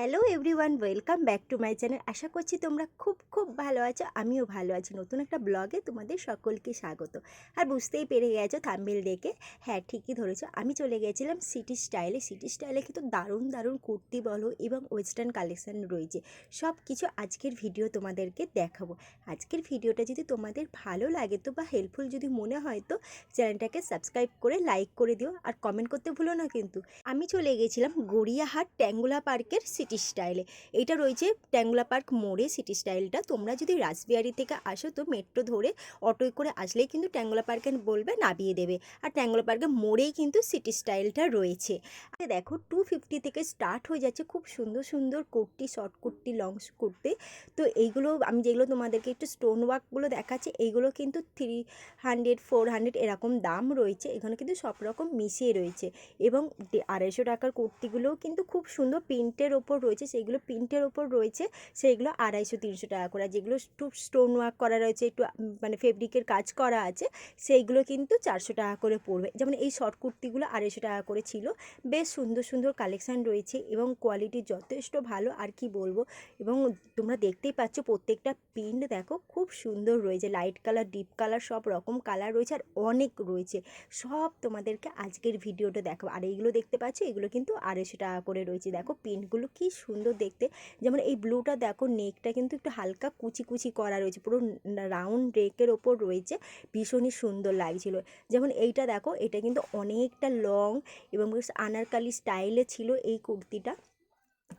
Hello everyone, welcome back to my channel. আশা করছি তোমরা খুব খুব ভালো আছো, আমিও ভালো আছি। নতুন একটা ব্লগে তোমাদের সকলকে স্বাগত। আর বুঝতেই পেরে গেছো থাম্বনেল দেখে, হ্যাঁ ঠিকই ধরেছো, আমি চলে গেছিলাম সিটি স্টাইলে। সিটি স্টাইলে কিন্তু দারুণ দারুণ কুর্তি বলো এবং ওয়েস্টার্ন কালেকশান রয়েছে, সব কিছু আজকের ভিডিও তোমাদেরকে দেখাবো। আজকের ভিডিওটা যদি তোমাদের ভালো লাগে তো বা হেল্পফুল যদি মনে হয় তো চ্যানেলটাকে সাবস্ক্রাইব করে লাইক করে দিও, আর কমেন্ট করতে ভুলো না কিন্তু। আমি চলে গেছিলাম গড়িয়াহাট ট্যাঙ্গুলা পার্কের সিটি স্টাইলে। এইটা রয়েছে ট্যাঙ্গুলা পার্ক মোড়ে সিটি স্টাইলটা। তোমরা যদি রাসবিহারি থেকে আসো তো মেট্রো ধরে অটোয় করে আসলেই কিন্তু ট্যাঙ্গুলা পার্কে বলবে নামিয়ে দেবে। আর ট্যাঙ্গুলা পার্কের মোড়েই কিন্তু সিটি স্টাইলটা রয়েছে। আর দেখো 250 থেকে স্টার্ট হয়ে যাচ্ছে খুব সুন্দর সুন্দর কুর্তি, শর্ট কুর্তি, লং কুর্তি। তো এইগুলো আমি যেগুলো তোমাদেরকে একটু স্টোন ওয়ার্কগুলো দেখাচ্ছি, এইগুলো কিন্তু 300 400 এরকম দাম রয়েছে। এখানে কিন্তু সব রকম মিশিয়ে রয়েছে। এবং 250 টাকার কুর্তিগুলোও কিন্তু খুব সুন্দর প্রিন্টের ওপর রয়েছে, সেইগুলো প্রিন্টের ওপর রয়েছে, সেইগুলো 250-300 টাকা করে। যেগুলো একটু স্টোন ওয়ার্ক করা রয়েছে, একটু মানে ফেব্রিকের কাজ করা আছে, সেইগুলো কিন্তু 400 টাকা করে পড়বে। যেমন এই শর্ট কুর্তিগুলো 250 টাকা করে ছিল। বেশ সুন্দর সুন্দর কালেকশান রয়েছে এবং কোয়ালিটি যথেষ্ট ভালো, আর কি বলবো। এবং তোমরা দেখতেই পাচ্ছ প্রত্যেকটা প্রিন্ট দেখো খুব সুন্দর রয়েছে, লাইট কালার, ডিপ কালার, সব রকম কালার রয়েছে, আর অনেক রয়েছে। সব তোমাদেরকে আজকের ভিডিওটা দেখো। আর এইগুলো দেখতে পাচ্ছ, এগুলো কিন্তু 250 টাকা করে রয়েছে। দেখো প্রিন্টগুলো কি সুন্দর দেখতে। যেমন এই ব্লুটা দেখো, নেকটা কিন্তু একটু হালকা কুচি কুচি করা রয়েছে, পুরো রাউন্ড নেকের ওপর রয়েছে, ভীষণই সুন্দর লাগছিল। যেমন এইটা দেখো, এটা কিন্তু অনেকটা লং এবং বেশ আনারকালি স্টাইলে ছিল এই কুর্তিটা।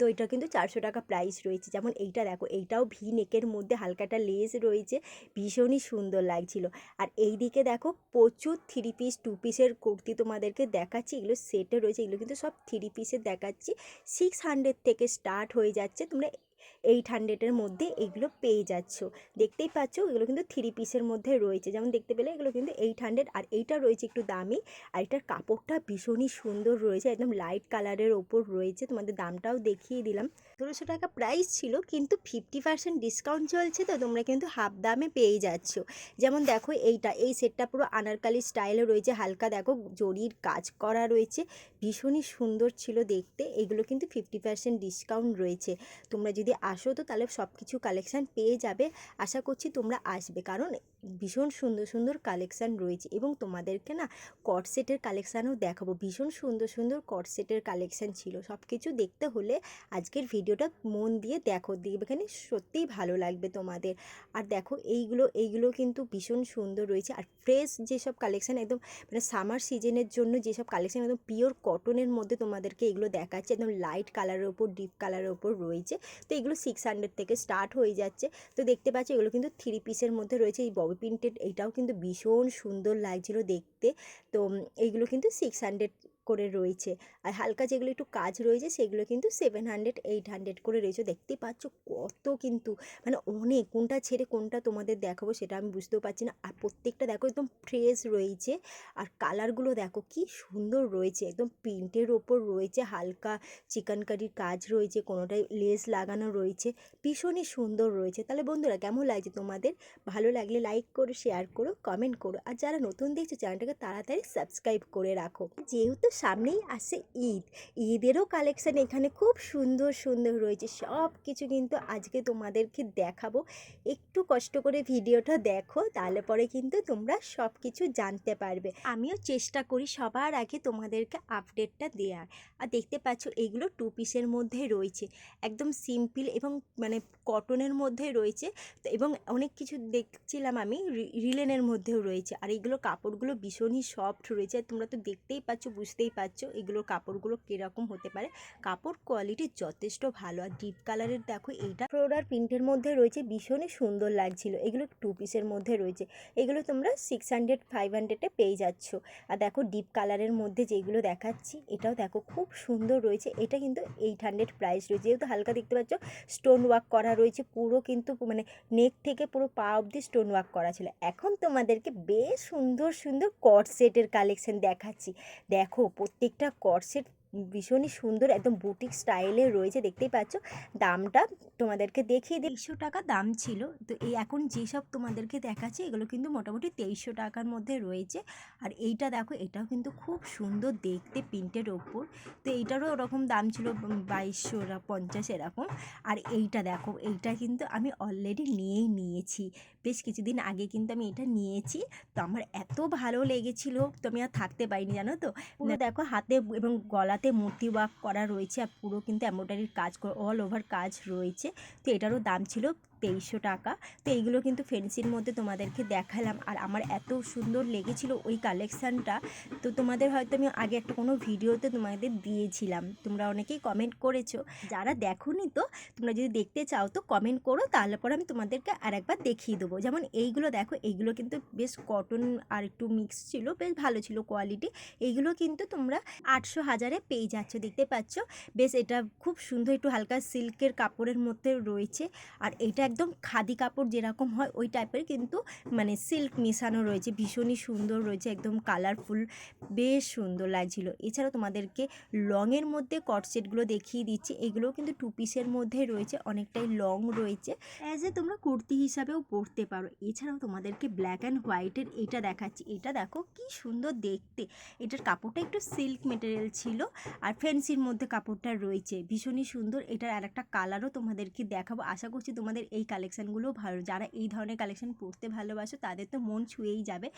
তো এটা কিন্তু 400 টাকা প্রাইস রয়েছে। যেমন এইটা দেখো, এইটাও ভি নেকের মধ্যে হালকাটা লেস রয়েছে, ভীষণই সুন্দর লাগছিল। আর এই দিকে দেখো প্রচুর 3 পিস 2 পিসের কুর্তি তোমাদেরকে দেখাচ্ছি, এগুলো সেটে রয়েছে। এগুলো কিন্তু সব 3 পিসের দেখাচ্ছি। 600 থেকে স্টার্ট হয়ে যাচ্ছে, তোমরা 800-এর মধ্যে এগুলো পেয়ে যাচ্ছ। দেখতেই পাচ্ছ এগুলো কিন্তু 3 পিসের মধ্যে রয়েছে। যেমন দেখতে পেলে এগুলো কিন্তু 800, আর এইটা রয়েছে একটু দামি। আর এটার কাপড়টা ভীষণই সুন্দর রয়েছে, একদম লাইট কালারের ওপর রয়েছে। তোমাদের দামটাও দেখিয়ে দিলাম। 1,700 টাকা প্রাইস ছিল, কিন্তু 50% ডিসকাউন্ট চলছে, তো তোমরা কিন্তু হাফ দামে পেয়ে যাচ্ছ। যেমন দেখো এইটা, এই সেটটা পুরো আনারকালি স্টাইলে রয়েছে, হালকা দেখো জরির কাজ করা রয়েছে, ভীষণই সুন্দর ছিল দেখতে। এগুলো কিন্তু 50% ডিসকাউন্ট রয়েছে। তোমরা যদি আসো তো তাহলে সব কিছু কালেকশান পেয়ে যাবে। আশা করছি তোমরা আসবে, কারণ ভীষণ সুন্দর সুন্দর কালেকশান রয়েছে। এবং তোমাদেরকে না কট সেটের কালেকশানও দেখাবো, ভীষণ সুন্দর সুন্দর কট সেটের কালেকশান ছিল। সব কিছু দেখতে হলে আজকের ভিডিওটা মন দিয়ে দেখো, দেখবে এখানে সত্যিই ভালো লাগবে তোমাদের। আর দেখো এইগুলো কিন্তু ভীষণ সুন্দর রয়েছে। আর ফ্রেশ যেসব কালেকশান, একদম মানে সামার সিজনের জন্য যেসব কালেকশান একদম পিওর কটনের মধ্যে তোমাদেরকে এগুলো দেখাচ্ছে, একদম লাইট কালারের ওপর, ডিপ কালারের ওপর রয়েছে। তো এগুলো 600 থেকে স্টার্ট হয়ে যাচ্ছে। তো দেখতে পাচ্ছি এগুলো কিন্তু 3 পিসের মধ্যে রয়েছে। এই ববি প্রিন্টেড এইটাও কিন্তু ভীষণ সুন্দর লাগছিল দেখতে। তো এইগুলো কিন্তু 600 করে রয়েছে। আর হালকা যেগুলো একটু কাজ রয়েছে সেগুলো কিন্তু 700-800 করে রয়েছে। দেখতেই পাচ্ছ কত কিন্তু, মানে অনেক, কোনটা ছেড়ে কোনটা তোমাদের দেখাবো সেটা আমি বুঝতেও পারছি না। আর প্রত্যেকটা দেখো একদম ফ্রেশ রয়েছে। আর কালারগুলো দেখো কি সুন্দর রয়েছে, একদম প্রিন্টের ওপর রয়েছে, হালকা চিকেনকারির কাজ রয়েছে, কোনোটায় লেস লাগানো রয়েছে, ভীষণই সুন্দর রয়েছে। তাহলে বন্ধুরা কেমন লাগছে তোমাদের? ভালো লাগলে লাইক করো, শেয়ার করো, কমেন্ট করো। আর যারা নতুন দেখছো চ্যানেলটাকে তাড়াতাড়ি সাবস্ক্রাইব করে রাখো। যেহেতু সামনেই আসছে ঈদ, ঈদেরও কালেকশান এখানে খুব সুন্দর সুন্দর রয়েছে। সব কিছু কিন্তু আজকে তোমাদেরকে দেখাবো। একটু কষ্ট করে ভিডিওটা দেখো, তাহলে পরে কিন্তু তোমরা সব কিছু জানতে পারবে। আমিও চেষ্টা করি সবার আগে তোমাদেরকে আপডেটটা দেওয়ার। আর দেখতে পাচ্ছ এইগুলো 2 পিসের মধ্যে রয়েছে, একদম সিম্পল এবং মানে কটনের মধ্যে রয়েছে। তো এবং অনেক কিছু দেখছিলাম আমি রিলেনের মধ্যেও রয়েছে। আর এইগুলো কাপড়গুলো ভীষণই সফট রয়েছে। তোমরা তো দেখতেই পাচ্ছ, বুঝতেই পারছো এগুলোর কাপড়গুলো কীরকম হতে পারে। কাপড় কোয়ালিটি যথেষ্ট ভালো। আর ডিপ কালারের দেখো এইটা ফ্লোরার প্রিন্টের মধ্যে রয়েছে, ভীষণই সুন্দর লাগছিল। এগুলো 2 পিসের মধ্যে রয়েছে, এগুলো তোমরা 600-500-এ পেয়ে যাচ্ছ। আর দেখো ডিপ কালারের মধ্যে যেগুলো দেখাচ্ছি, এটাও দেখো খুব সুন্দর রয়েছে। এটা কিন্তু 800 প্রাইস রয়েছে। যেহেতু হালকা দেখতে পাচ্ছ স্টোন ওয়ার্ক করা রয়েছে, পুরো কিন্তু মানে নেক থেকে পুরো পা অবধি স্টোন ওয়ার্ক করা ছিল। এখন তোমাদেরকে বেশ সুন্দর সুন্দর কট সেটের কালেকশন দেখাচ্ছি। দেখো প্রত্যেকটা কট সেট ভীষণই সুন্দর একদম বুটিক স্টাইলের রয়েছে, দেখতেই পাচ্ছ। দামটা তোমাদেরকে দেখিয়ে দিই, 200 টাকা দাম ছিল। তো এই এখন যেসব তোমাদেরকে দেখাচ্ছে এগুলো কিন্তু মোটামুটি 2300 টাকার মধ্যে রয়েছে। আর এইটা দেখো, এটাও কিন্তু খুব সুন্দর দেখতে প্রিন্টের ওপর। তো এইটারও ওরকম দাম ছিল 2250 এরকম। আর এইটা দেখো, এইটা কিন্তু আমি অলরেডি নিয়েছি, বেশ কিছুদিন আগে কিন্তু আমি এটা নিয়েছি। তো আমার এত ভালো লেগেছিল, তো আমি আর থাকতে পারিনি, জানো তো। পুরো দেখো হাতে এবং গলাতে মূর্তি ওয়ার্ক করা রয়েছে, আর পুরো কিন্তু এমব্রয়ডারির কাজ অল ওভার কাজ রয়েছে। তো এটারও দাম ছিল 2300 টাকা। তো এইগুলো কিন্তু ফ্যান্সির মধ্যে তোমাদেরকে দেখালাম, আর আমার এত সুন্দর লেগেছিল ওই কালেকশানটা। তো তোমাদের হয়তো আমি আগে একটা কোনো ভিডিওতে তোমাদের দিয়েছিলাম, তোমরা অনেকেই কমেন্ট করেছো। যারা দেখোনি, তো তোমরা যদি দেখতে চাও তো কমেন্ট করো, তাহলে পরে আমি তোমাদেরকে আরেকবার দেখিয়ে দেবো। যেমন এইগুলো দেখো, এইগুলো কিন্তু বেশ কটন আর একটু মিক্স ছিল, বেশ ভালো ছিল কোয়ালিটি। এইগুলো কিন্তু তোমরা 800 1000-এ পেয়ে যাচ্ছ, দেখতে পাচ্ছ। বেশ এটা খুব সুন্দর, একটু হালকা সিল্কের কাপড়ের মধ্যে রয়েছে। আর এইটা একদম খাদি কাপড় যেরকম হয় ওই টাইপের, কিন্তু মানে সিল্ক মেশানো রয়েছে, ভীষণই সুন্দর রয়েছে, একদম কালারফুল, বেশ সুন্দর লাগছিল। এছাড়াও তোমাদেরকে লংয়ের মধ্যে কট সেটগুলো দেখিয়ে দিচ্ছি। এগুলোও কিন্তু 2 পিসের মধ্যে রয়েছে, অনেকটাই লং রয়েছে, অ্যাজ এ তোমরা কুর্তি হিসাবেও পরতে পারো। এছাড়াও তোমাদেরকে ব্ল্যাক অ্যান্ড হোয়াইটের এটা দেখাচ্ছি। এটা দেখো কি সুন্দর দেখতে, এটার কাপড়টা একটু সিল্ক মেটেরিয়াল ছিল, আর ফ্যান্সির মধ্যে কাপড়টা রয়েছে, ভীষণই সুন্দর। এটার আর একটা কালারও তোমাদেরকে দেখাবো। আশা করছি তোমাদের এই কালেকশানগুলো ভালো, যারা এই ধরনের কালেকশান পরতে ভালোবাসো তাদের তো মন ছুঁয়েই যাবে।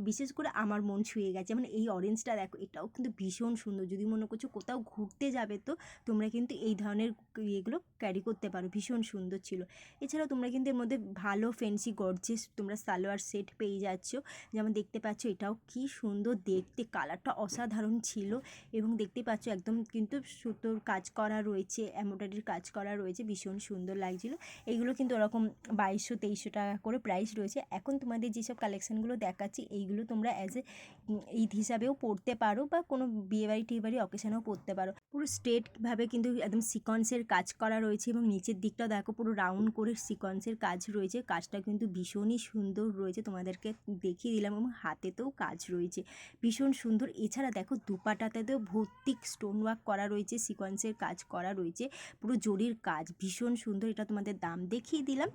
বিশেষ করে আমার মন ছুঁয়ে গেছে। মানে এই অরেঞ্জটা দেখো, এটাও কিন্তু ভীষণ সুন্দর। যদি মনে করছো কোথাও ঘুরতে যাবে, তো তোমরা কিন্তু এই ধরনের ইয়েগুলো ক্যারি করতে পারো, ভীষণ সুন্দর ছিল। এছাড়াও তোমরা কিন্তু এর মধ্যে ভালো ফ্যান্সি গর্জিয়াস তোমরা সালোয়ার সেট পেয়ে যাচ্ছ। যেমন দেখতে পাচ্ছ, এটাও কি সুন্দর দেখতে, কালারটা অসাধারণ ছিল। এবং দেখতে পাচ্ছ একদম কিন্তু সুতোর কাজ করা রয়েছে, এমব্রয়ডারির কাজ করা রয়েছে, ভীষণ সুন্দর লাগছিল। এইগুলো কিন্তু ওরকম 2200-2300 টাকা করে প্রাইস রয়েছে। এখন তোমাদের যেসব কালেকশানগুলো দেখাচ্ছি, এইগুলো তোমরা অ্যাজ এ ঈদ হিসাবেও পরতে পারো, বা কোনো বিয়েবাড়ি টিয়েবাড়ি অকেশনেও পরতে পারো। পুরো স্ট্রেটভাবে কিন্তু একদম সিকোয়েন্সের কাজ করা রয়েছে, এবং নিচের দিকটাও দেখো পুরো রাউন্ড করে সিকোয়েন্সের কাজ রয়েছে। কাজটা কিন্তু ভীষণই সুন্দর রয়েছে, তোমাদেরকে দেখিয়ে দিলাম। এবং হাতেতেও কাজ রয়েছে, ভীষণ সুন্দর। এছাড়া দেখো দুপাটাতেও ভর্তি স্টোন ওয়ার্ক করা রয়েছে, সিকোয়েন্সের কাজ করা রয়েছে, পুরো জরির কাজ, ভীষণ সুন্দর। এটা তোমাদের দাম দেখিয়ে দিলাম।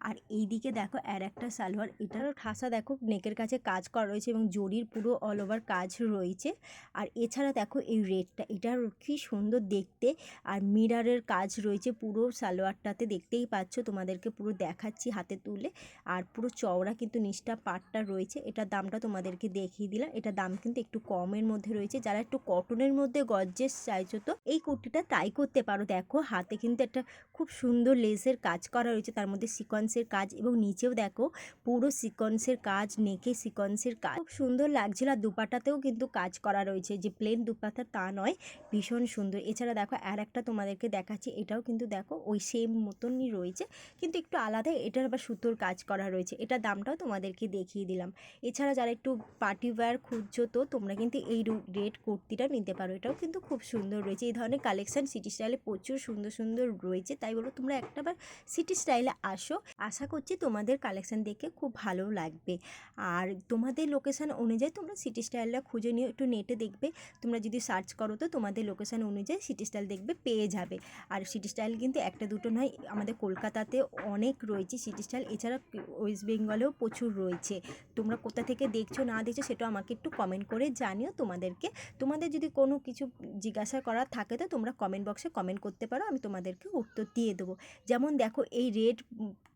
আর এই দিকে দেখো আর একটা সালোয়ার, এটারও ঠাসা দেখো নেকের কাছে কাজ করা রয়েছে, এবং জরির পুরো অল ওভার কাজ রয়েছে। আর এছাড়া দেখো এই রেডটা, এটার কি সুন্দর দেখতে, আর মিরারের কাজ রয়েছে পুরো সালোয়ারটাতে, দেখতেই পাচ্ছ। তোমাদেরকে পুরো দেখাচ্ছি হাতে তুলে। আর পুরো চওড়া কিন্তু নিচটা পাটটা রয়েছে। এটার দামটা তোমাদেরকে দেখিয়ে দিলাম। এটা দাম কিন্তু একটু কমের মধ্যে রয়েছে। যারা একটু কটনের মধ্যে গর্জিয়াস চাইছো, তো এই কুর্তিটা ট্রাই করতে পারো। দেখো হাতে কিন্তু একটা খুব সুন্দর লেসের কাজ করা রয়েছে, তার মধ্যে সিকোয়েন্সের কাজ, এবং নিচেও দেখো পুরো সিকোয়েন্সের কাজ, নেকে সিকোয়েন্সের কাজ, খুব সুন্দর লাগছিল। আর দুপাটাতেও কিন্তু কাজ করা রয়েছে, যে প্লেন দুপাটা তা নয়, ভীষণ সুন্দর। এছাড়া দেখো আর একটা তোমাদেরকে দেখাচ্ছি, এটাও কিন্তু দেখো ওই সেম মতনই রয়েছে, কিন্তু একটু আলাদা। এটার আবার সুতোর কাজ করা রয়েছে। এটার দামটাও তোমাদেরকে দেখিয়ে দিলাম। এছাড়া যারা একটু পার্টি ওয়্যার খুঁজছো, তো তোমরা কিন্তু এই রেড কুর্তিটা নিতে পারো, এটাও কিন্তু খুব সুন্দর রয়েছে। এই ধরনের কালেকশান সিটি স্টাইলে প্রচুর সুন্দর সুন্দর রয়েছে, তাই বলো তোমরা একটাবার সিটি স্টাইলে আসো। আশা করছি তোমাদের কালেকশান দেখে খুব ভালো লাগবে। আর তোমাদের লোকেশান অনুযায়ী তোমরা সিটি স্টাইলটা খুঁজে নিও, একটু নেটে দেখবে। তোমরা যদি সার্চ করো, তো তোমাদের লোকেশান অনুযায়ী সিটি স্টাইল দেখবে, পেয়ে যাবে। আর সিটি স্টাইল কিন্তু একটা দুটো নয়, আমাদের কলকাতাতে অনেক রয়েছে সিটি স্টাইল। এছাড়া ওয়েস্ট বেঙ্গলেও প্রচুর রয়েছে। তোমরা কোথা থেকে দেখছো না দেখছো সেটাও আমাকে একটু কমেন্ট করে জানিও। তোমাদের যদি কোনো কিছু জিজ্ঞাসা করার থাকে, তো তোমরা কমেন্ট বক্সে কমেন্ট করতে পারো, আমি তোমাদেরকে উত্তর দিয়ে দেবো। যেমন দেখো এই রেড,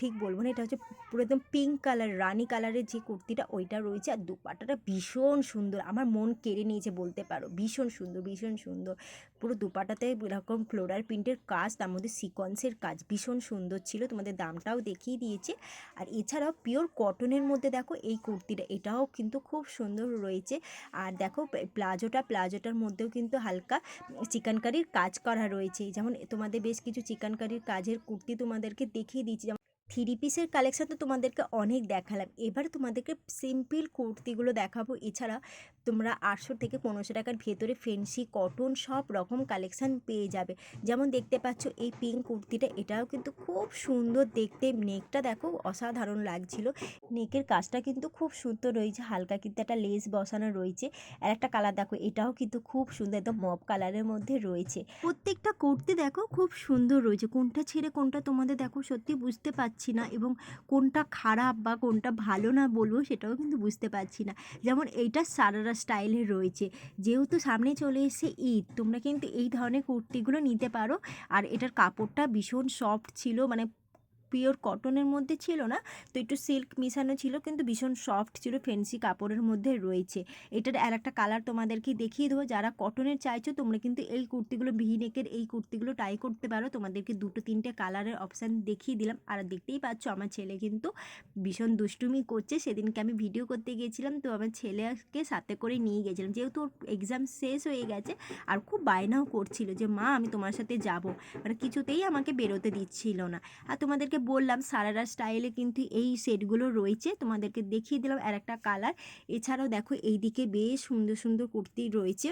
ঠিক বলবো না, এটা হচ্ছে পুরো একদম পিঙ্ক কালার, রানি কালারের যে কুর্তিটা ওইটা রয়েছে। আর দুপাটাটা ভীষণ সুন্দর, আমার মন কেড়ে নিয়েছে বলতে পারো, ভীষণ সুন্দর ভীষণ সুন্দর। পুরো দুপাটাতে এরকম ফ্লোরাল প্রিন্টের কাজ, তার মধ্যে সিকোয়েন্সের কাজ, ভীষণ সুন্দর ছিল। তোমাদের দামটাও দেখিয়ে দিয়েছে। আর এছাড়াও পিওর কটনের মধ্যে দেখো এই কুর্তিটা, এটাও কিন্তু খুব সুন্দর রয়েছে। আর দেখো প্লাজোটার মধ্যেও কিন্তু হালকা চিকেনকারির কাজ করা রয়েছে। যেমন তোমাদের বেশ কিছু চিকেনকারির কাজের কুর্তি তোমাদেরকে দেখিয়ে দিচ্ছি। থ্রি পিসের কালেকশান তো তোমাদেরকে অনেক দেখালাম, এবার তোমাদেরকে সিম্পল কুর্তিগুলো দেখাবো। এছাড়া তোমরা 800 থেকে 1500 টাকার ভেতরে ফেন্সি কটন সব রকম কালেকশান পেয়ে যাবে। যেমন দেখতে পাচ্ছ এই পিঙ্ক কুর্তিটা, এটাও কিন্তু খুব সুন্দর দেখতে, নেকটা দেখো অসাধারণ লাগছিল। নেকের কাজটা কিন্তু খুব সুন্দর রয়েছে, হালকা কিন্তু একটা লেস বসানো রয়েছে। আর একটা কালার দেখো, এটাও কিন্তু খুব সুন্দর, একদম মব কালারের মধ্যে রয়েছে। প্রত্যেকটা কুর্তি দেখো খুব সুন্দর রয়েছে, কোনটা ছেড়ে কোনটা তোমাদের দেখো সত্যি বুঝতে পারছি না, এবং কোনটা খারাপ বা কোনটা ভালো না বলবো সেটাও কিন্তু বুঝতে পারছি না। যেমন এইটা সারারা স্টাইলের রয়েছে, যেহেতু সামনে চলে এসেছে ঈদ, তোমরা কিন্তু এই ধরনের কুর্তিগুলো নিতে পারো। আর এটার কাপড়টা ভীষণ সফট ছিল, মানে পিওর কটনের মধ্যে ছিল না, তো একটু সিল্ক মিশানো ছিল, কিন্তু ভীষণ সফট ছিল, ফেন্সি কাপড়ের মধ্যে রয়েছে। এটার আর একটা কালার তোমাদেরকে দেখিয়ে দেবো। যারা কটনের চাইছো তোমরা কিন্তু এই কুর্তিগুলো, ভিনেকের এই কুর্তিগুলো ট্রাই করতে পারো। তোমাদেরকে 2-3টে কালারের অপশান দেখিয়ে দিলাম। আর দেখতেই পাচ্ছ আমার ছেলে কিন্তু ভীষণ দুষ্টুমি করছে। সেদিনকে আমি ভিডিও করতে গিয়েছিলাম, তো আমার ছেলেকে সাথে করে নিয়ে গেছিলাম, যেহেতু ওর এক্সাম শেষ হয়ে গেছে। আর খুব বায়নাও করছিল যে মা আমি তোমার সাথে যাব, মানে কিছুতেই আমাকে বেরোতে দিচ্ছিল না। আর তোমাদেরকে বললাম সারারা স্টাইলে কিন্তু এই সেটগুলো রয়েছে, তোমাদেরকে দেখিয়ে দিলাম আর একটা কালার। এছাড়াও দেখো এইদিকে বেশ সুন্দর সুন্দর কুর্তি রয়েছে,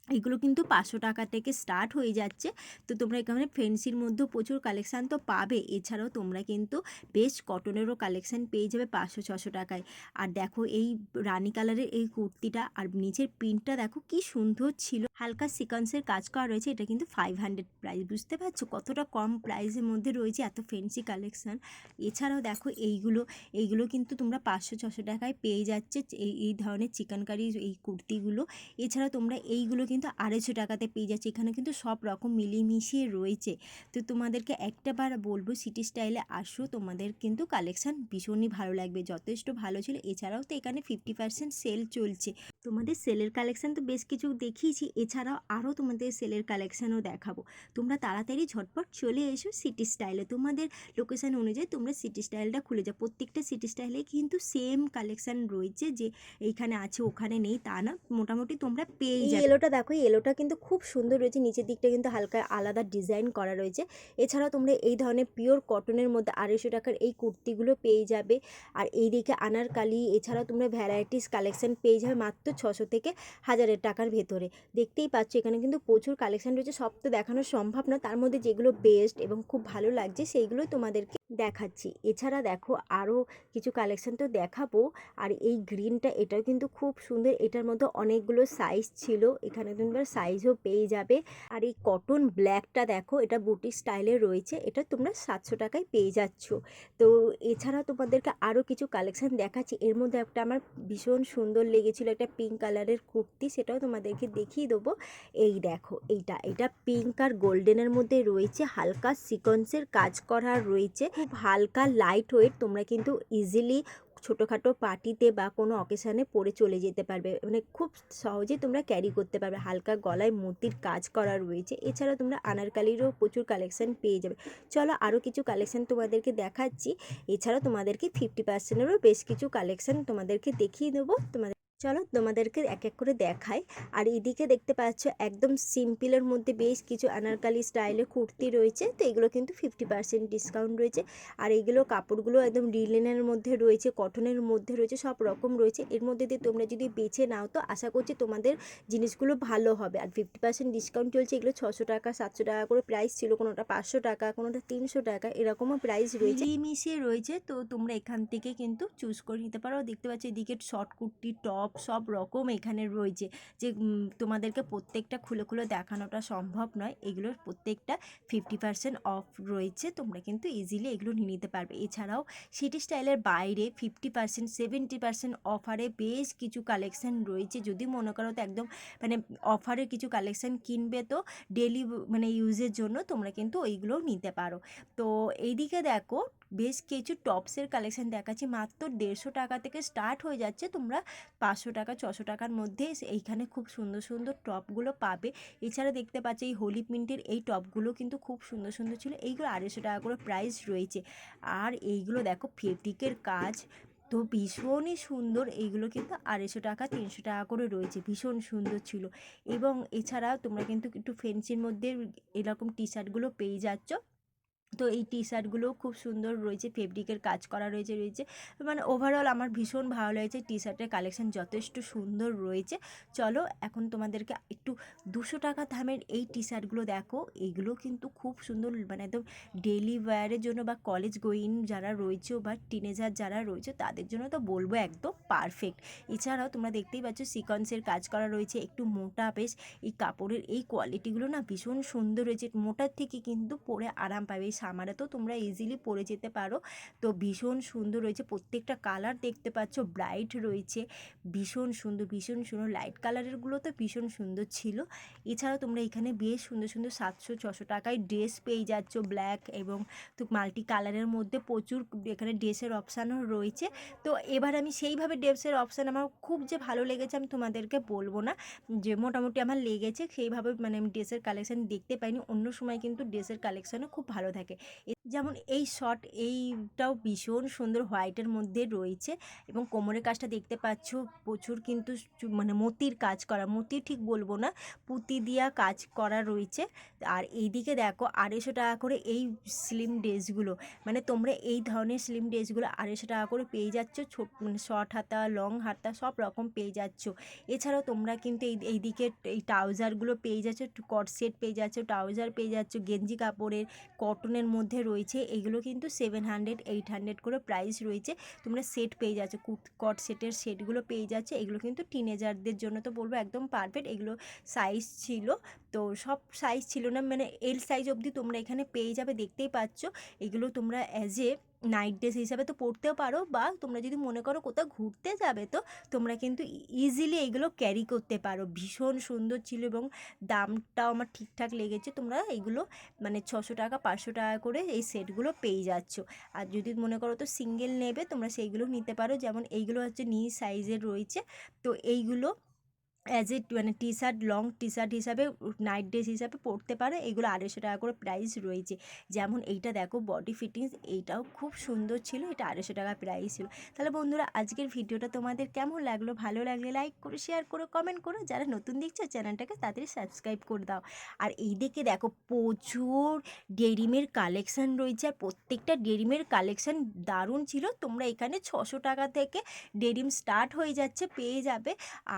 এগুলো কিন্তু 500 টাকা থেকে স্টার্ট হয়ে যাচ্ছে। তো তোমরা এখানে ফেন্সির মধ্যেও প্রচুর কালেকশান তো পাবে, এছাড়াও তোমরা কিন্তু বেশ কটনেরও কালেকশান পেয়ে যাবে 500-600 টাকায়। আর দেখো এই রানী কালারের এই কুর্তিটা, আর নিচের প্রিন্টটা দেখো কি সুন্দর ছিল, হালকা সিকোয়েন্সের কাজ করা রয়েছে। এটা কিন্তু 500 প্রাইস, বুঝতে পারছো কতটা কম প্রাইসের মধ্যে রয়েছে এত ফেন্সি কালেকশান। এছাড়াও দেখো এইগুলো কিন্তু তোমরা 500-600 টাকায় পেয়ে যাচ্ছে, এই ধরনের চিকেনকারি এই কুর্তিগুলো। এছাড়া তোমরা এইগুলো কিন্তু 250 টাকাতে পেয়ে যাচ্ছে, এখানে কিন্তু সব রকম মিলিয়ে রয়েছে। তো তোমাদেরকে একটা বার বলবো সিটি স্টাইলে আসো, তোমাদের কিন্তু কালেকশান ভীষণই ভালো লাগবে, যথেষ্ট ভালো ছিল। এছাড়াও তো এখানে 50% সেল চলছে, তোমাদের সেলের কালেকশান তো বেশ কিছু দেখিয়েছি, এছাড়াও আরও তোমাদের সেলের কালেকশানও দেখাবো। তোমরা তাড়াতাড়ি ঝটপট চলে এসো সিটি স্টাইলে, তোমাদের লোকেশান অনুযায়ী তোমরা সিটি স্টাইলটা খুলে যাও। প্রত্যেকটা সিটি স্টাইলে কিন্তু সেম কালেকশান রয়েছে, যে এইখানে আছে ওখানে নেই তা না, মোটামুটি তোমরা পেয়ে যাবে। এলোটা দেখো, এলোটা কিন্তু খুব সুন্দর রয়েছে, নিচের দিকটা কিন্তু হালকা আলাদা ডিজাইন করা রয়েছে। এছাড়াও তোমরা এই ধরনের পিওর কটনের মধ্যে 250 টাকার এই কুর্তিগুলো পেয়ে যাবে। আর এইদিকে আনারকালি, এছাড়াও তোমরা ভ্যারাইটিস কালেকশন পেয়ে যাবে মাত্র 600 থেকে 1000 টাকার ভেতরে। দেখতেই পাচ্ছ এখানে কিন্তু প্রচুর কালেকশন রয়েছে, সব তো দেখানো সম্ভব না, তার মধ্যে যেগুলো বেস্ট এবং খুব ভালো লাগছে সেইগুলোই তোমাদেরকে দেখাচ্ছি। এছাড়া দেখো আরও কিছু কালেকশন তো দেখাবো। আর এই গ্রিনটা, এটাও কিন্তু খুব সুন্দর, এটার মধ্যে অনেকগুলো সাইজ ছিল, এখানে তোমরা সাইজও পেয়ে যাবে। আর এই কটন ব্ল্যাকটা দেখো, এটা বুটিক স্টাইলে রয়েছে, এটা তোমরা 700 টাকায় পেয়ে যাচ্ছ। তো এছাড়া তোমাদেরকে আরও কিছু কালেকশান দেখাচ্ছি, এর মধ্যে একটা আমার ভীষণ সুন্দর লেগেছিল, একটা পিঙ্ক কালারের কুর্তি, সেটাও তোমাদেরকে দেখিয়ে দেবো। এই দেখো এটা পিঙ্ক আর গোল্ডেনের মধ্যে রয়েছে, হালকা সিকোয়েন্সের কাজ করা রয়েছে, খুব হালকা লাইট ওয়েট, তোমরা কিন্তু ইজিলি ছোটোখাটো পার্টিতে বা কোনো অকেশানে পরে চলে যেতে পারবে, মানে খুব সহজেই তোমরা ক্যারি করতে পারবে। হালকা গলায় মোতির কাজ করা রয়েছে, এছাড়াও তোমরা আনারকালিরও প্রচুর কালেকশান পেয়ে যাবে। চলো আরও কিছু কালেকশান তোমাদেরকে দেখাচ্ছি, এছাড়াও তোমাদেরকে 50%-এরও বেশ কিছু কালেকশান তোমাদেরকে দেখিয়ে দেবো। চলো তোমাদেরকে এক এক করে দেখাই। আর এদিকে দেখতে পাচ্ছ একদম সিম্পলের মধ্যে বেশ কিছু আনারকালি স্টাইলের কুর্তি রয়েছে, তো এগুলো কিন্তু 50% ডিসকাউন্ট রয়েছে। আর এইগুলো কাপড়গুলো একদম লিনেনের মধ্যে রয়েছে, কটনের মধ্যে রয়েছে, সব রকম রয়েছে। এর মধ্যে দিয়ে তোমরা যদি বেছে নাও তো আশা করছি তোমাদের জিনিসগুলো ভালো হবে। আর 50% ডিসকাউন্ট চলছে, এগুলো 600 টাকা 700 টাকা করে প্রাইস ছিল, কোনোটা 500 টাকা, কোনোটা 300 টাকা, এরকমও প্রাইস রয়েছে, মিশিয়ে রয়েছে। তো তোমরা এখান থেকে কিন্তু চুজ করে নিতে পারো। দেখতে পাচ্ছ এদিকে শর্ট কুর্তি, টপ সব রকম এখানে রয়েছে, যে তোমাদেরকে প্রত্যেকটা খুলে খুলে দেখানোটা সম্ভব নয়, এগুলোর প্রত্যেকটা 50% অফ রয়েছে, তোমরা কিন্তু ইজিলি এগুলো নিয়ে নিতে পারবে। এছাড়াও সিটি স্টাইলের বাইরে 50% 70% অফারে বেশ কিছু কালেকশান রয়েছে, যদি মনে করো তো একদম মানে অফারে কিছু কালেকশান কিনবে, তো ডেলি মানে ইউজের জন্য তোমরা কিন্তু ওইগুলোও নিতে পারো। তো এইদিকে দেখো বেশ কিছু টপসের কালেকশান দেখাচ্ছি, মাত্র 150 টাকা থেকে স্টার্ট হয়ে যাচ্ছে, তোমরা 500 টাকা 600 টাকার মধ্যে এইখানে খুব সুন্দর সুন্দর টপগুলো পাবে। এছাড়া দেখতে পাচ্ছি এই হোলি প্রিন্টের এই টপগুলো কিন্তু খুব সুন্দর সুন্দর ছিল, এইগুলো 250 টাকা করে প্রাইস রয়েছে। আর এইগুলো দেখো ফেব্রিকের কাজ, তো ভীষণই সুন্দর, এইগুলো কিন্তু 250 টাকা 300 টাকা করে রয়েছে, ভীষণ সুন্দর ছিল। এবং এছাড়াও তোমরা কিন্তু একটু ফেন্সির মধ্যে এরকম টি শার্টগুলো পেয়ে যাচ্ছ, তো এই টি শার্টগুলোও খুব সুন্দর রয়েছে, ফেব্রিকের কাজ করা রয়েছে মানে ওভারঅল আমার ভীষণ ভালো লেগেছে। টি শার্টের কালেকশান যথেষ্ট সুন্দর রয়েছে। চলো এখন তোমাদেরকে একটু 200 টাকা দামের এই টি শার্টগুলো দেখো। এইগুলো কিন্তু খুব সুন্দর, মানে একদম ডেলি ওয়্যারের জন্য বা কলেজ গোয়িং যারা রয়েছে বা টিনেজার যারা রয়েছে তাদের জন্য তো বলবো একদম পারফেক্ট। এছাড়াও তোমরা দেখতেই পাচ্ছ সিকোয়েন্সের কাজ করা রয়েছে, একটু মোটা বেশ। এই কাপড়ের এই কোয়ালিটিগুলো না ভীষণ সুন্দর রয়েছে, মোটার থেকে কিন্তু পরে আরাম পাবে। এই সামারে তো তোমরা ইজিলি পরে যেতে পারো। তো ভীষণ সুন্দর রয়েছে, প্রত্যেকটা কালার দেখতে পাচ্ছ ব্রাইট রয়েছে, ভীষণ সুন্দর লাইট কালারেরগুলো তো ভীষণ সুন্দর ছিল। এছাড়াও তোমরা এখানে বেশ সুন্দর 700-600 টাকায় ড্রেস পেয়ে যাচ্ছ, ব্ল্যাক এবং তো মাল্টি কালারের মধ্যে প্রচুর এখানে ড্রেসের অপশানও রয়েছে। তো এবার আমি সেইভাবে ড্রেসের অপশান আমার খুব যে ভালো লেগেছে আমি তোমাদেরকে বলবো না, যে মোটামুটি আমার লেগেছে সেইভাবে, মানে আমি ড্রেসের কালেকশান দেখতে পাইনি। অন্য সময় কিন্তু ড্রেসের কালেকশানও খুব ভালো থাকে। যেমন এই শর্ট এইটাও ভীষণ সুন্দর হোয়াইটের মধ্যে রয়েছে এবং কোমরের কাজটা দেখতে পাচ্ছ প্রচুর কিন্তু মানে মতির কাজ করা, মতি ঠিক বলবো না, পুঁতি দিয়া কাজ করা রয়েছে। আর এইদিকে দেখো 250 টাকা করে এই স্লিম ড্রেসগুলো, মানে তোমরা এই ধরনের স্লিম ড্রেসগুলো 250 টাকা করে পেয়ে যাচ্ছ। ছোট মানে শর্ট হাতা, লং হাতা সব রকম পেয়ে যাচ্ছ। এছাড়াও তোমরা কিন্তু এইদিকে এই ট্রাউজারগুলো পেয়ে যাচ্ছ, কট সেট পেয়ে যাচ্ছ, ট্রাউজার পেয়ে যাচ্ছ গেঞ্জি কাপড়ের, কটনের মধ্যে রয়েছে। এগুলো কিন্তু 700-800 করে প্রাইস রয়েছে। তোমরা সেট পেয়ে যাচ্ছ, কট সেটের সেটগুলো পেয়ে যাচ্ছে। এগুলো কিন্তু টিনেজারদের জন্য তো বলবো একদম পারফেক্ট। এগুলো সাইজ ছিল, তো সব সাইজ ছিল না, মানে এল সাইজ অবধি তোমরা এখানে পেয়ে যাবে, দেখতেই পাচ্ছ। এগুলো তোমরা অ্যাজ এ নাইট ড্রেস হিসাবে তো পরতেও পারো, বা তোমরা যদি মনে করো কোথাও ঘুরতে যাবে তো তোমরা কিন্তু ইজিলি এগুলো ক্যারি করতে পারো। ভীষণ সুন্দর ছিল এবং দামটাও আমার ঠিকঠাক লেগেছে। তোমরা এইগুলো মানে 600 টাকা 500 টাকা করে এই সেটগুলো পেয়ে যাচ্ছ। আর যদি মনে করো তো সিঙ্গেল নেবে তোমরা সেইগুলো নিতে পারো, যেমন এইগুলো হচ্ছে নি সাইজের রয়েছে। তো এইগুলো অ্যাজ এ মানে T shirt, long T shirt হিসাবে, নাইট ড্রেস হিসাবে পরতে পারে। এগুলো 250 টাকা করে প্রাইস রয়েছে। যেমন এইটা দেখো বডি ফিটিংস, এইটাও খুব সুন্দর ছিল, এটা 250 টাকা প্রাইস ছিল। তাহলে বন্ধুরা আজকের ভিডিওটা তোমাদের কেমন লাগলো? ভালো লাগলে লাইক করো, শেয়ার করো, কমেন্ট করো। যারা নতুন দেখছো চ্যানেলটাকে তাড়াতাড়ি সাবস্ক্রাইব করে দাও। আর এই দিকে দেখো প্রচুর ডেরিমের কালেকশান রয়েছে, আর প্রত্যেকটা ডেরিমের কালেকশান দারুণ ছিল। তোমরা এখানে 600 টাকা থেকে ডেরিম স্টার্ট হয়ে যাচ্ছে, পেয়ে যাবে।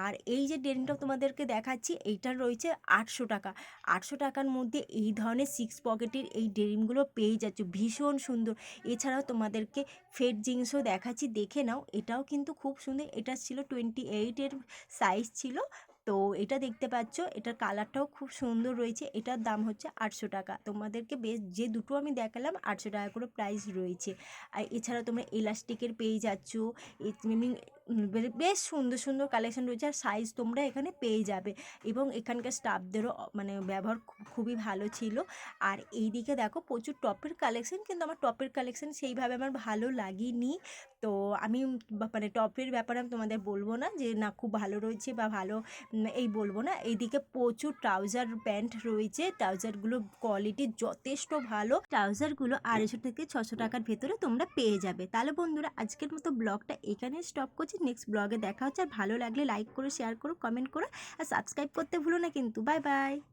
আর এই যে ডেনিমটা তোমাদেরকে দেখাচ্ছি এইটার রয়েছে 800 টাকা। 800 টাকার মধ্যে এই ধরনের 6 পকেটের এই ডেনিমগুলো পেয়ে যাচ্ছ, ভীষণ সুন্দর। এছাড়াও তোমাদেরকে ফেড জিন্সও দেখাচ্ছি, দেখে নাও, এটাও কিন্তু খুব সুন্দর। এটা ছিল 28 সাইজ ছিল। তো এটা দেখতে পাচ্ছ, এটার কালারটাও খুব সুন্দর রয়েছে। এটার দাম হচ্ছে 800 টাকা। তোমাদেরকে বেশ যে দুটো আমি দেখালাম 800 টাকা করে প্রাইস রয়েছে। আর এছাড়া তোমরা এলাস্টিকের পেয়ে যাচ্ছ, বেশ সুন্দর কালেকশন রয়েছে। আর সাইজ তোমরা এখানে পেয়ে যাবে এবং এখানকার স্টাফদেরও মানে ব্যবহার খুবই ভালো ছিল। আর এই দিকে দেখো প্রচুর টপের কালেকশন, কিন্তু আমার টপের কালেকশন সেইভাবে আমার ভালো লাগেনি। তো আমি মানে টপের ব্যাপারে আমি তোমাদের বলবো না যে না খুব ভালো রয়েছে বা ভালো এই বলবো না। এইদিকে প্রচুর ট্রাউজার প্যান্ট রয়েছে, ট্রাউজারগুলো কোয়ালিটি যথেষ্ট ভালো। ট্রাউজারগুলো 250 থেকে 600 টাকার ভেতরে তোমরা পেয়ে যাবে। তাহলে বন্ধুরা আজকের মতো ব্লগটা এখানে স্টপ করছি, নেক্সট ব্লগে দেখা হচ্ছে। আর ভালো লাগলে লাইক করো, শেয়ার করো, কমেন্ট করো, আর সাবস্ক্রাইব করতে ভুলো না কিন্তু। Bye bye.